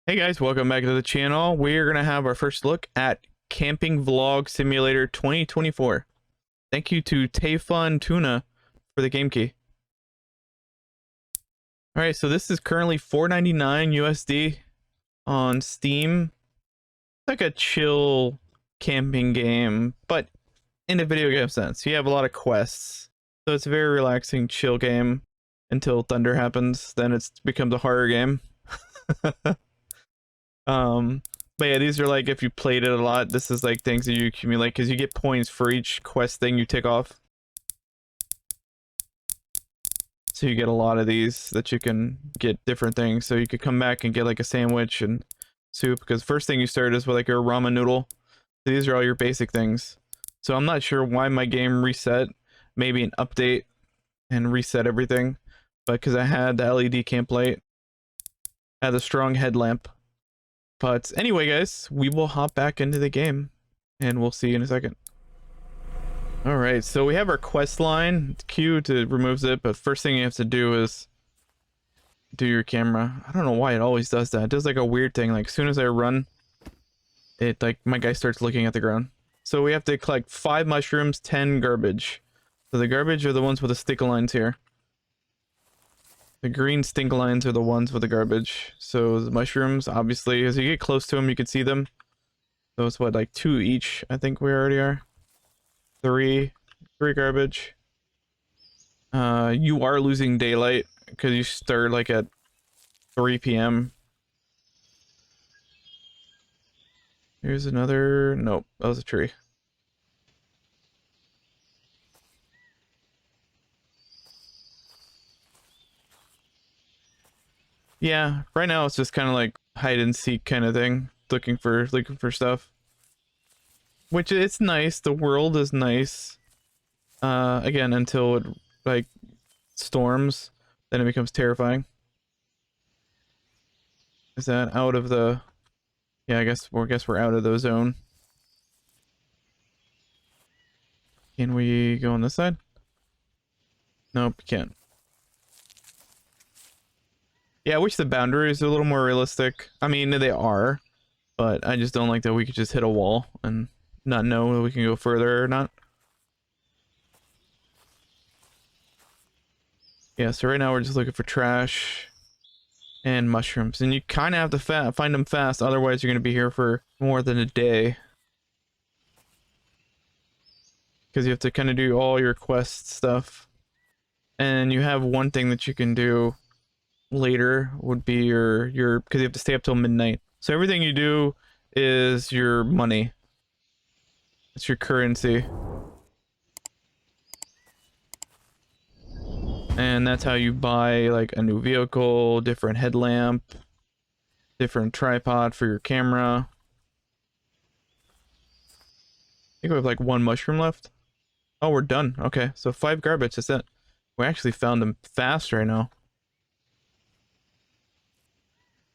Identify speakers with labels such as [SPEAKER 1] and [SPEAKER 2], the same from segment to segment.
[SPEAKER 1] Hey guys, welcome back to the channel. We're going to have our first look at Camping Vlog Simulator 2024. Thank you to Tayfun Tuna for the game key. Alright, so this is currently $4.99 USD on Steam. It's like a chill camping game, but in a video game sense. You have a lot of quests, so it's a very relaxing, chill game until thunder happens. Then it becomes a horror game. But yeah, these are like, if you played it a lot, this is like things that you accumulate because you get points for each quest thing you tick off. So you get a lot of these that you can get different things. So you could come back and get like a sandwich and soup, because first thing you start is with like your ramen noodle. So these are all your basic things. So I'm not sure why my game reset. Maybe an update and reset everything. But because I had the LED camp light, I had the strong headlamp. But anyway, guys, we will hop back into the game and we'll see you in a second. All right, so we have our quest line. Q to removes it, but first thing you have to do is do your camera. I don't know why it always does that. It does like a weird thing. Like as soon as I run, it like my guy starts looking at the ground. So we have to collect 5 mushrooms, 10 garbage. So the garbage are the ones with the stick lines here. The green stink lines are the ones with the garbage. So the mushrooms, obviously, as you get close to them, you can see them. So it's what, like 2 each, I think we already are. 3 garbage. You are losing daylight because you start like at 3 p.m. Here's another, nope, that was a tree. Yeah, right now it's just kind of like hide and seek kind of thing, looking for stuff. Which it's nice. The world is nice. Again, until it like storms, then it becomes terrifying. Is that out of the? Yeah, I guess we're out of the zone. Can we go on this side? Nope, can't. Yeah, I wish the boundaries are a little more realistic. I mean, they are, but I just don't like that we could just hit a wall and not know that we can go further or not. Yeah, so right now we're just looking for trash and mushrooms, and you kind of have to find them fast, otherwise you're going to be here for more than a day. Because you have to kind of do all your quest stuff. And you have one thing that you can do later would be your because you have to stay up till midnight. So everything you do is your money. It's your currency. And that's how you buy like a new vehicle, different headlamp, different tripod for your camera. I think we have like 1 mushroom left. Oh, we're done. Okay, so 5 garbage, that's it. We actually found them fast right now.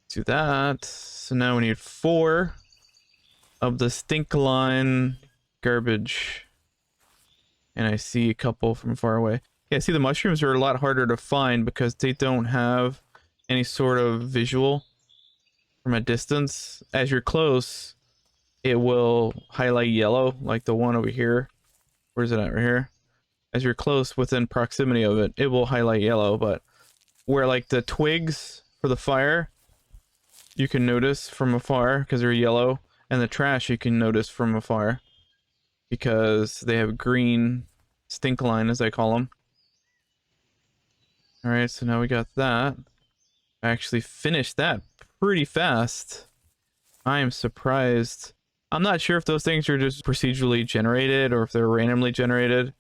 [SPEAKER 1] Do that. So now we need 4 of the stink line garbage. And I see a couple from far away. Yeah, see, the mushrooms are a lot harder to find because they don't have any sort of visual from a distance. As you're close, it will highlight yellow, like the one over here. Where's it at? Right here. As you're close within proximity of it, it will highlight yellow, but where like the twigs for the fire, you can notice from afar because they're yellow, and the trash you can notice from afar because they have green stink line, as I call them. All right, so now we got that. I actually finished that pretty fast. I am surprised. I'm not sure if those things are just procedurally generated or if they're randomly generated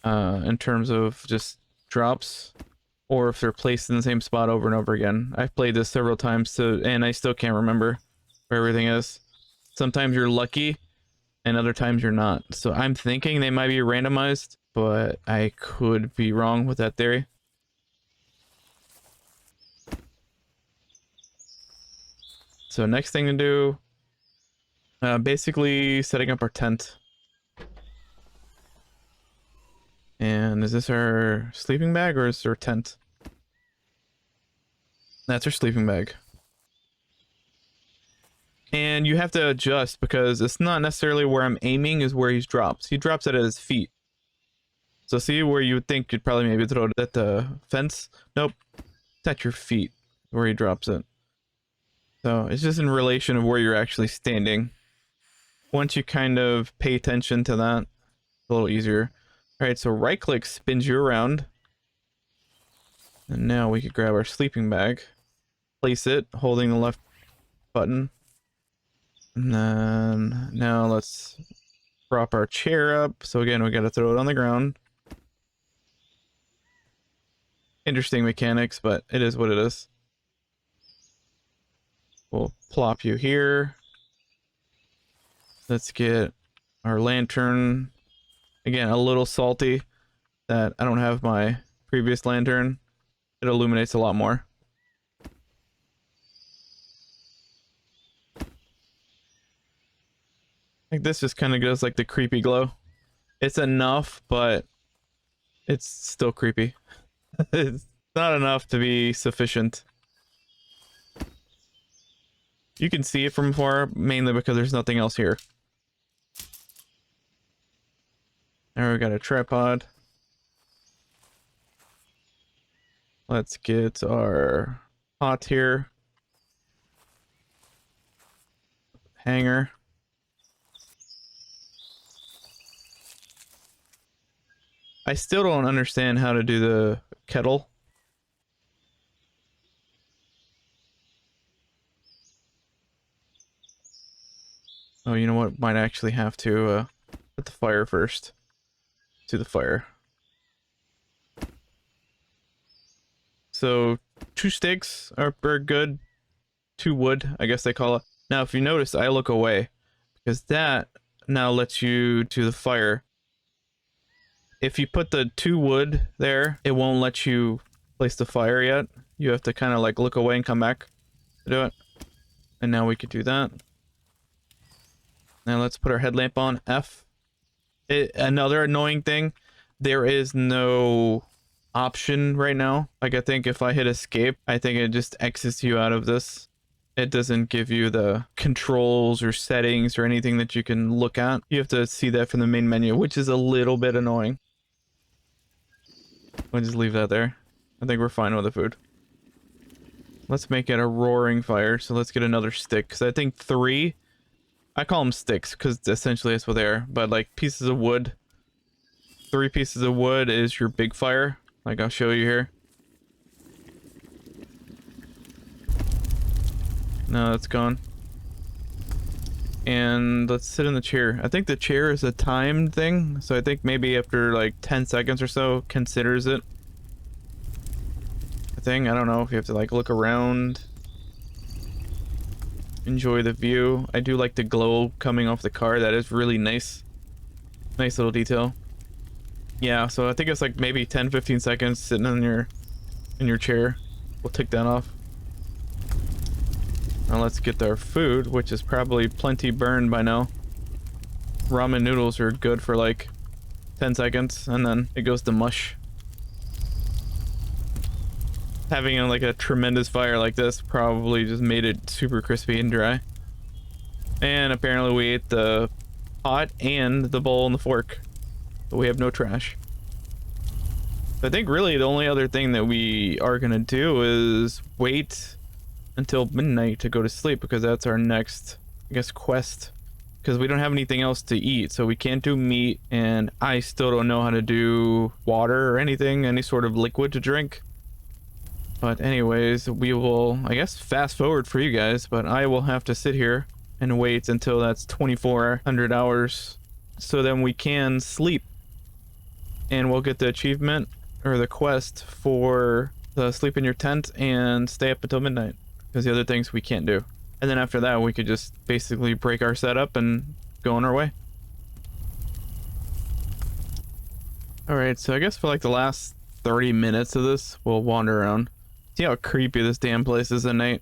[SPEAKER 1] in terms of just drops, or if they're placed in the same spot over and over again. I've played this several times and I still can't remember where everything is. Sometimes you're lucky and other times you're not. So I'm thinking they might be randomized, but I could be wrong with that theory. So next thing to do, basically setting up our tent. And is this our sleeping bag or is this our tent? That's our sleeping bag. And you have to adjust because it's not necessarily where I'm aiming is where he drops. He drops it at his feet. So see where you would think you'd probably maybe throw it at the fence? Nope. It's at your feet where he drops it. So it's just in relation of where you're actually standing. Once you kind of pay attention to that, it's a little easier. Alright, so right click spins you around. And now we could grab our sleeping bag. Place it, holding the left button. And then now let's prop our chair up. So again, we gotta throw it on the ground. Interesting mechanics, but it is what it is. We'll plop you here. Let's get our lantern. Again, a little salty that I don't have my previous lantern. It illuminates a lot more. I think this just kind of goes like the creepy glow. It's enough, but it's still creepy. It's not enough to be sufficient. You can see it from far, mainly because there's nothing else here. Now we got a tripod. Let's get our pot here. Hanger. I still don't understand how to do the kettle. Oh, you know what? Might actually have to put the fire first. To the fire. So 2 sticks are good. 2 wood, I guess they call it. Now, if you notice, I look away because that now lets you to the fire. If you put the 2 wood there, it won't let you place the fire yet. You have to kind of like look away and come back to do it. And now we could do that. Now let's put our headlamp on. F. Another annoying thing, there is no option right now. Like I think if I hit escape, I think it just exits you out of this. It doesn't give you the controls or settings or anything that you can look at. You have to see that from the main menu, which is a little bit annoying. We'll just leave that there. I think we're fine with the food. Let's make it a roaring fire. So let's get another stick. Because I think 3... I call them sticks because essentially that's what they are. But like pieces of wood. 3 pieces of wood is your big fire. Like I'll show you here. No, that's gone. And let's sit in the chair. I think the chair is a timed thing. So I think maybe after like 10 seconds or so considers it a thing. I don't know if you have to like look around. Enjoy the view. I do like the glow coming off the car. That is really nice. Nice little detail. Yeah, so I think it's like maybe 10-15 seconds sitting in your chair. We'll tick that off. Now let's get our food, which is probably plenty burned by now. Ramen noodles are good for like 10 seconds and then it goes to mush. Having like a tremendous fire like this probably just made it super crispy and dry. And apparently we ate the pot and the bowl and the fork. But we have no trash. I think really the only other thing that we are gonna do is wait until midnight to go to sleep because that's our next, I guess, quest. Because we don't have anything else to eat, so we can't do meat, and I still don't know how to do water or anything, any sort of liquid to drink. But anyways, we will, I guess, fast forward for you guys, but I will have to sit here and wait until that's 2400 hours so then we can sleep. And we'll get the achievement or the quest for the sleep in your tent and stay up until midnight because the other things we can't do. And then after that, we could just basically break our setup and go on our way. Alright, so I guess for like the last 30 minutes of this, we'll wander around. See how creepy this damn place is at night?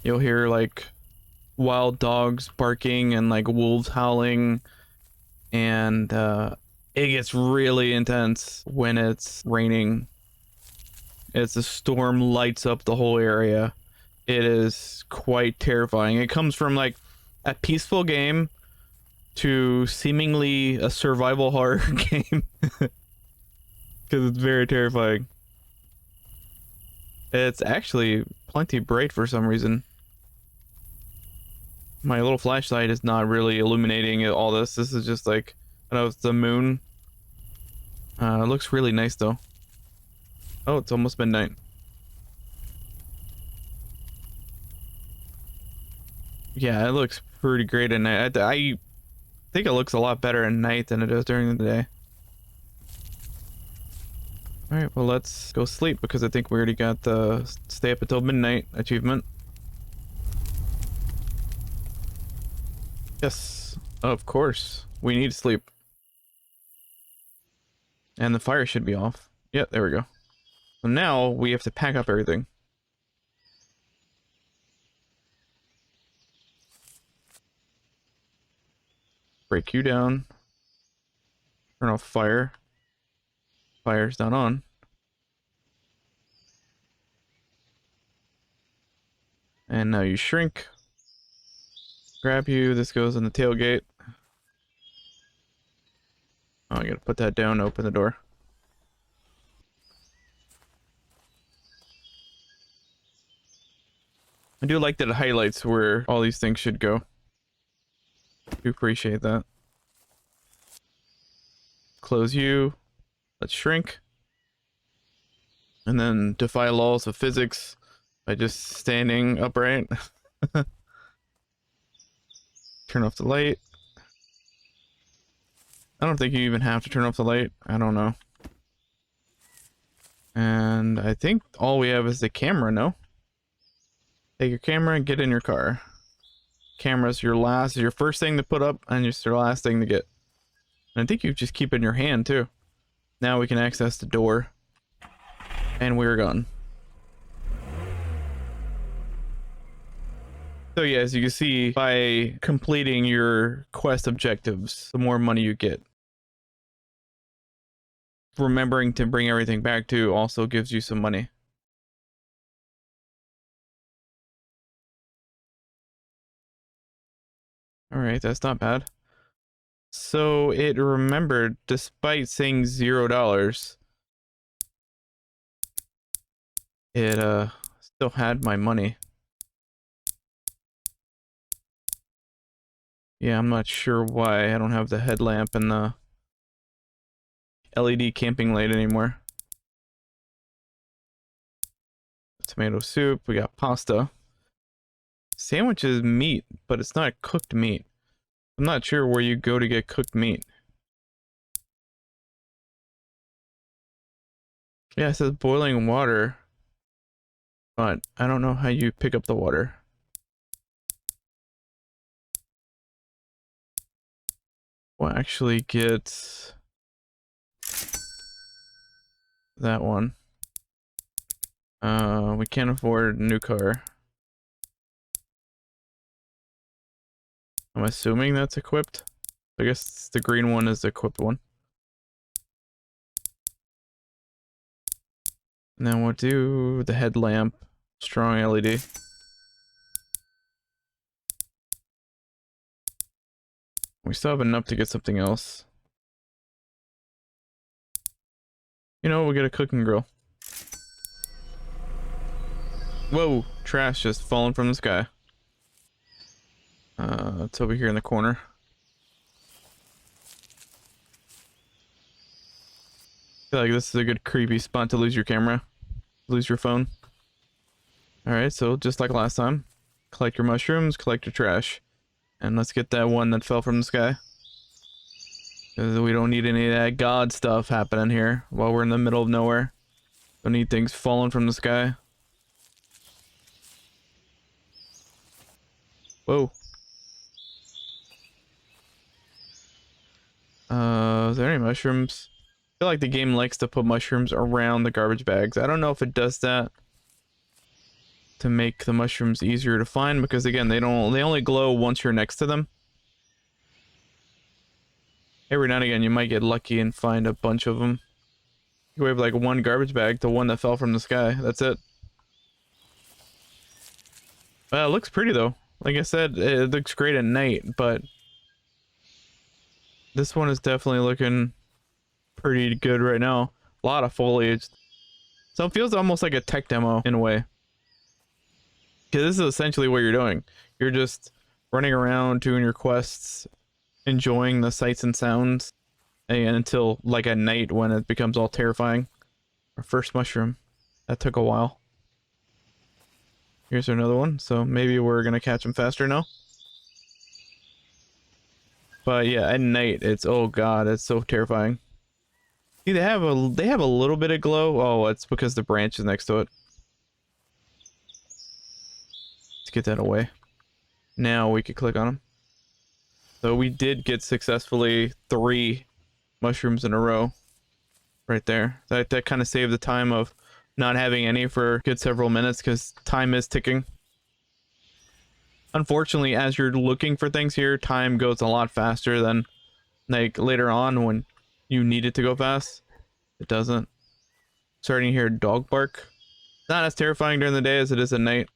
[SPEAKER 1] You'll hear like wild dogs barking and like wolves howling, and it gets really intense when it's raining. It's a storm lights up the whole area, It is quite terrifying. It comes from like a peaceful game to seemingly a survival horror game. Because it's very terrifying. It's actually plenty bright for some reason. My little flashlight is not really illuminating all this. This is just like, I don't know, it's the moon. It looks really nice though. Oh, it's almost midnight. Yeah, it looks pretty great at night. I think it looks a lot better at night than it does during the day. Alright, well let's go sleep because I think we already got the stay up until midnight achievement. Yes, of course. We need sleep. And the fire should be off. Yeah, there we go. So now we have to pack up everything. Break you down. Turn off fire. Fire's not on. And now you shrink. Grab you. This goes in the tailgate. Oh, I gotta put that down to open the door. I do like that it highlights where all these things should go. Do appreciate that. Close you. Let's shrink. And then defy laws of physics by just standing upright. Turn off the light. I don't think you even have to turn off the light. I don't know. And I think all we have is the camera, no? Take your camera and get in your car. Camera's your first thing to put up and it's your last thing to get. And I think you just keep it in your hand too. Now we can access the door. And we're gone. So yeah, as you can see, by completing your quest objectives, the more money you get. Remembering to bring everything back too also gives you some money. Alright, that's not bad. So it remembered, despite saying $0, it still had my money. Yeah, I'm not sure why I don't have the headlamp and the LED camping light anymore. Tomato soup, we got pasta. Sandwich is meat, but it's not cooked meat. I'm not sure where you go to get cooked meat. Yeah, it says boiling water, but I don't know how you pick up the water. We'll actually get that one. We can't afford a new car. I'm assuming that's equipped. I guess the green one is the equipped one. And then we'll do the headlamp, strong LED. We still have enough to get something else. You know, we'll get a cooking grill. Whoa, trash just falling from the sky. It's over here in the corner. I feel like this is a good creepy spot to lose your camera. Lose your phone. Alright, so just like last time. Collect your mushrooms, collect your trash. And let's get that one that fell from the sky. Because we don't need any of that god stuff happening here while we're in the middle of nowhere. Don't need things falling from the sky. Whoa. Is there any mushrooms? I feel like the game likes to put mushrooms around the garbage bags. I don't know if it does that to make the mushrooms easier to find, because again, they only glow once you're next to them. Every now and again, you might get lucky and find a bunch of them. You have like one garbage bag, the one that fell from the sky. That's it. It looks pretty though. Like I said, it looks great at night, but this one is definitely looking pretty good right now. A lot of foliage. So it feels almost like a tech demo in a way. Because this is essentially what you're doing. You're just running around doing your quests, enjoying the sights and sounds, and until like at night when it becomes all terrifying. Our first mushroom. That took a while. Here's another one, so maybe we're gonna catch them faster now. But yeah, at night it's, oh god, it's so terrifying. See, they have a little bit of glow. Oh, it's because the branch is next to it. Let's get that away. Now we could click on them. So we did get successfully 3 mushrooms in a row. Right there. That kind of saved the time of not having any for a good several minutes because time is ticking. Unfortunately, as you're looking for things here, time goes a lot faster than like later on when you need it to go fast. It doesn't. Starting to hear dog bark. Not as terrifying during the day as it is at night.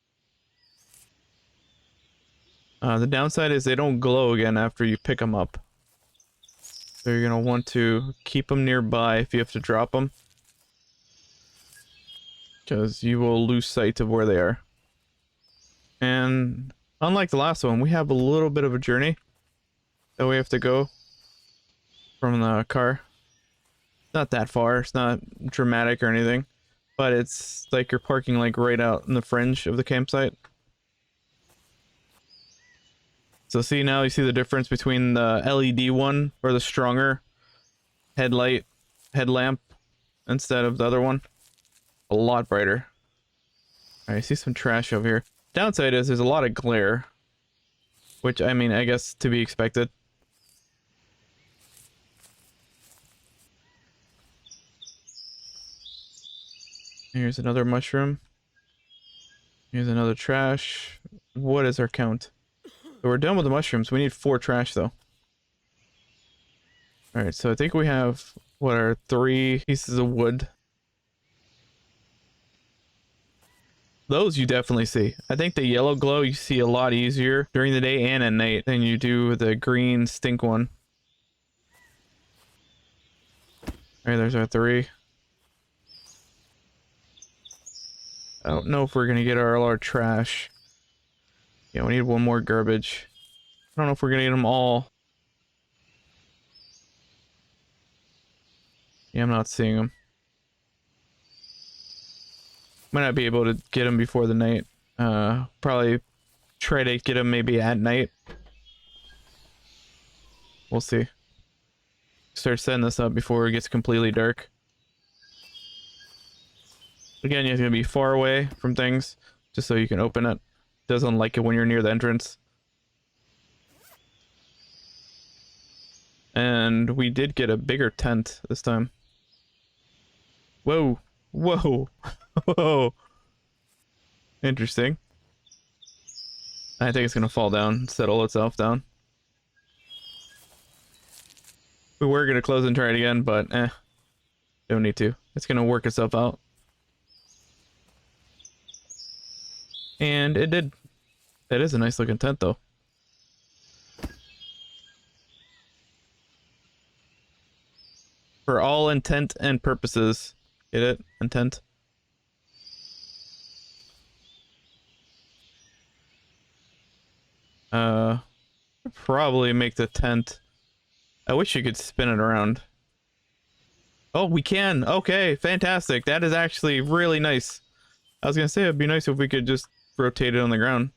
[SPEAKER 1] The downside is they don't glow again after you pick them up. So you're going to want to keep them nearby if you have to drop them. Because you will lose sight of where they are. And unlike the last one, we have a little bit of a journey that we have to go from the car. Not that far, it's not dramatic or anything, but it's like you're parking like right out in the fringe of the campsite. So see, now you see the difference between the LED one, or the stronger headlamp, instead of the other one. A lot brighter. Alright, I see some trash over here. Downside is there's a lot of glare, which, I mean, I guess to be expected. Here's another mushroom. Here's another trash. What is our count? So we're done with the mushrooms. We need 4 trash, though. Alright, so I think we have, what are 3 pieces of wood. Those you definitely see. I think the yellow glow you see a lot easier during the day and at night than you do the green stink one. Alright, there's our 3. I don't know if we're gonna get all our trash. Yeah, we need 1 more garbage. I don't know if we're gonna get them all. Yeah, I'm not seeing them. Might not be able to get them before the night. Probably try to get them maybe at night. We'll see. Start setting this up before it gets completely dark. Again, you have to be far away from things just so you can open it. Doesn't like it when you're near the entrance. And we did get a bigger tent this time. Whoa. Whoa. Whoa. Interesting. I think it's gonna fall down, settle itself down. We were gonna close and try it again, but don't need to. It's gonna work itself out. And it did. That is a nice looking tent though. For all intent and purposes. Get it? Intent. Probably make the tent. I wish you could spin it around. Oh, we can. Okay, fantastic. That is actually really nice. I was gonna say it'd be nice if we could just rotate it on the ground.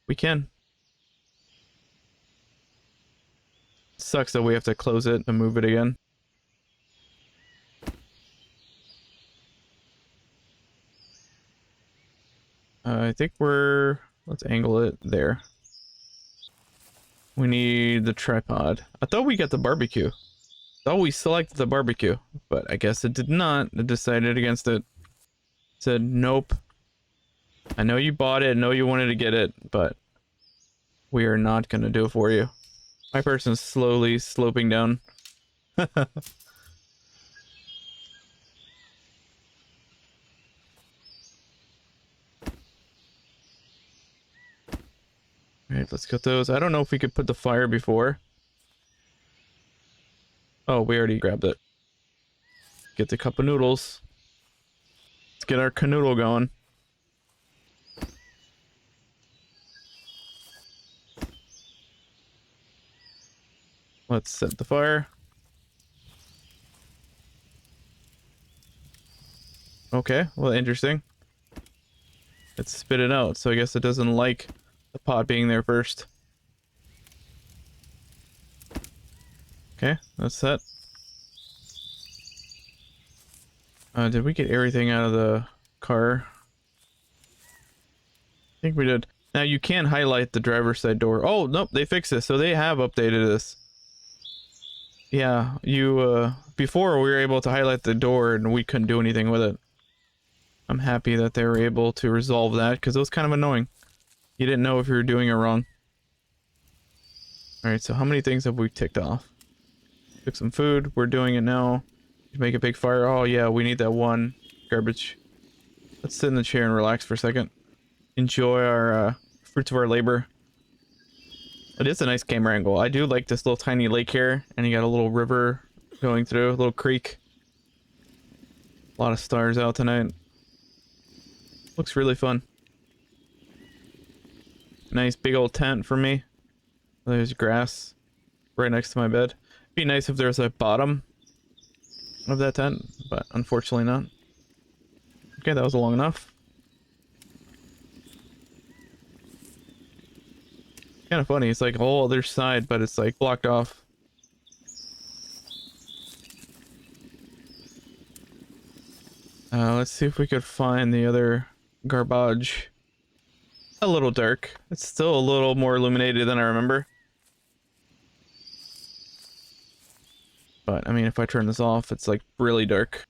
[SPEAKER 1] We can. Sucks that we have to close it and move it again. I think we're... let's angle it there. We need the tripod. I thought we got the barbecue. Thought we selected the barbecue, but I guess it did not. It decided against it. Said, nope. I know you bought it, I know you wanted to get it, but we are not gonna do it for you. My person's slowly sloping down. All right, let's get those. I don't know if we could put the fire before. Oh, we already grabbed it. Get the cup of noodles. Let's get our canoodle going. Let's set the fire. Okay, well, interesting. Let's spit it out, so I guess it doesn't like the pot being there first. Okay, that's set. Did we get everything out of the car? I think we did. Now you can highlight the driver's side door. Oh, nope, they fixed this, so they have updated this. Yeah, before we were able to highlight the door and we couldn't do anything with it. I'm happy that they were able to resolve that, because it was kind of annoying. You didn't know if you were doing it wrong. Alright, so how many things have we ticked off? Took some food, we're doing it now. Make a big fire. Oh yeah, we need that one. Garbage. Let's sit in the chair and relax for a second. Enjoy our fruits of our labor. It is a nice camera angle. I do like this little tiny lake here, and you got a little river going through, a little creek. A lot of stars out tonight. Looks really fun. Nice big old tent for me. There's grass right next to my bed. Be nice if there's a bottom of that tent, but unfortunately not. Okay, that was long enough. Kind of funny, it's like a whole other side, but it's like blocked off. Let's see if we could find the other garbage. A little dark. It's still a little more illuminated than I remember. But, I mean, if I turn this off, it's like really dark.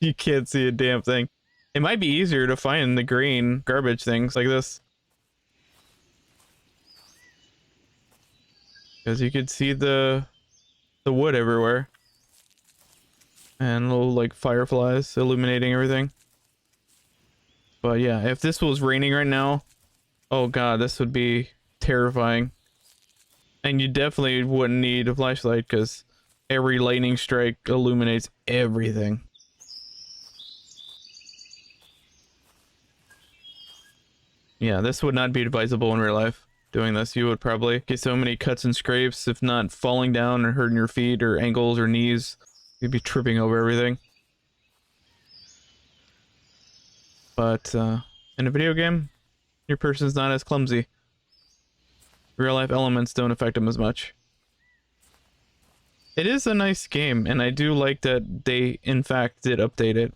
[SPEAKER 1] You can't see a damn thing. It might be easier to find the green garbage things like this. Because you could see the wood everywhere. And little, like, fireflies illuminating everything. But yeah, if this was raining right now, oh god, this would be terrifying. And you definitely wouldn't need a flashlight, because every lightning strike illuminates everything. Yeah, this would not be advisable in real life. Doing this, you would probably get so many cuts and scrapes, if not falling down or hurting your feet or ankles or knees. You'd be tripping over everything. But in a video game, your person's not as clumsy. Real life elements don't affect them as much. It is a nice game, and I do like that they, in fact, did update it.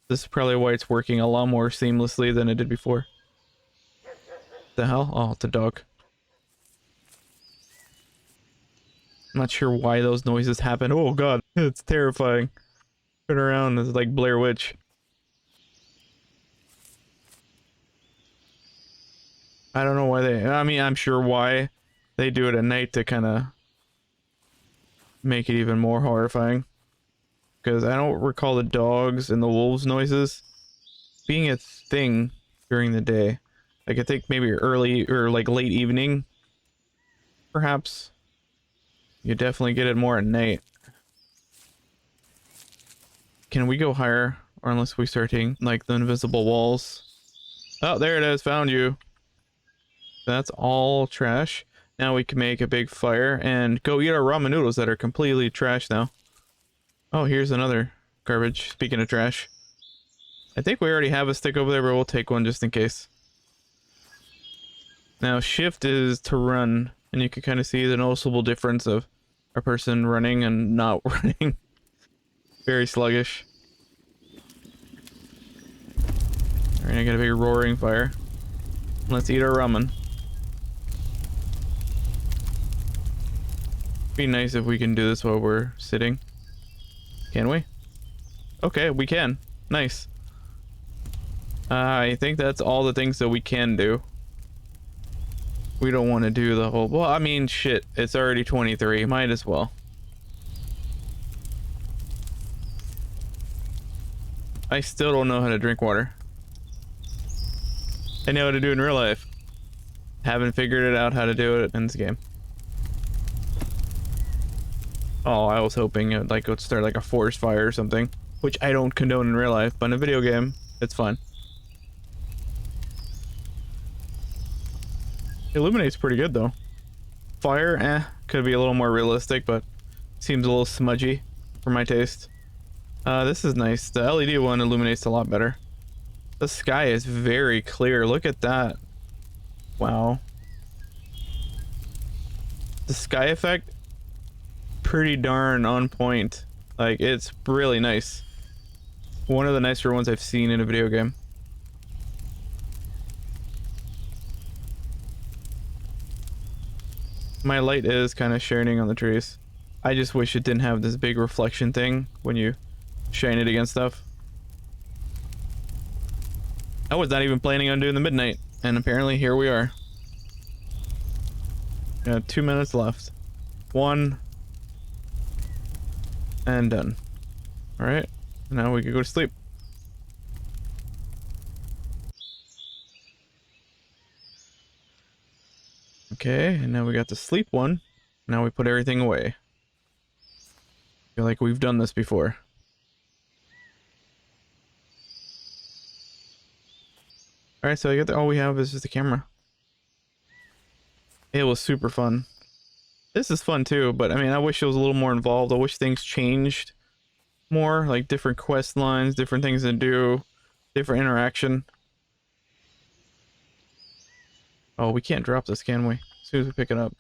[SPEAKER 1] This is probably why it's working a lot more seamlessly than it did before. The hell? Oh, it's a dog. I'm not sure why those noises happen. Oh god, it's terrifying. Turn around, it's like Blair Witch. I don't know why I mean, I'm sure why they do it at night to kind of make it even more horrifying. Because I don't recall the dogs and the wolves noises being a thing during the day. Like, I think maybe early or like late evening, perhaps. You definitely get it more at night. Can we go higher? Or unless we start hitting like the invisible walls. Oh, there it is, found you. That's all trash. Now we can make a big fire and go eat our ramen noodles that are completely trash now. Oh, here's another garbage. Speaking of trash. I think we already have a stick over there, but we'll take one just in case. Now, shift is to run, and you can kind of see the noticeable difference of a person running and not running. Very sluggish. Alright, I got a big roaring fire. Let's eat our ramen. Be nice if we can do this while we're sitting. Can we? Okay, we can. Nice. I think that's all the things that we can do. We don't want to do the whole... Well, I mean, shit. It's already 23. Might as well. I still don't know how to drink water. I know how to do it in real life. Haven't figured it out how to do it in this game. Oh, I was hoping it like would start like a forest fire or something, which I don't condone in real life, but in a video game, it's fun. Illuminates pretty good though. Fire, could be a little more realistic, but seems a little smudgy for my taste. This is nice. The LED one illuminates a lot better. The sky is very clear. Look at that. Wow. The sky effect, pretty darn on point. Like, it's really nice. One of the nicer ones I've seen in a video game. My light is kind of shining on the trees. I just wish it didn't have this big reflection thing when you shine it against stuff. I was not even planning on doing the midnight, and apparently here we are. Got 2 minutes left. 1. And done. Alright, now we can go to sleep. Okay, and now we got the sleep one. Now we put everything away. Feel like we've done this before. Alright, so I got all we have is just the camera. It was super fun. This is fun too, but I mean, I wish it was a little more involved. I wish things changed more, like different quest lines, different things to do, different interaction. Oh, we can't drop this, can we? As soon as we pick it up.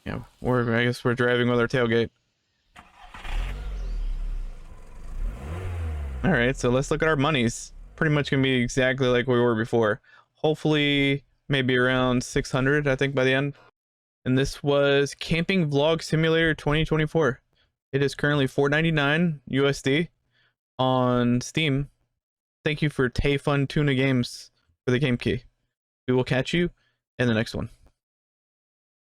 [SPEAKER 1] Yeah, I guess we're driving with our tailgate. Alright, so let's look at our monies. Pretty much gonna be exactly like we were before. Hopefully, maybe around 600, I think, by the end. And this was Camping Vlog Simulator 2024. It is currently $4.99 USD on Steam. Thank you for Tayfun Tuna Games for the game key. We will catch you in the next one.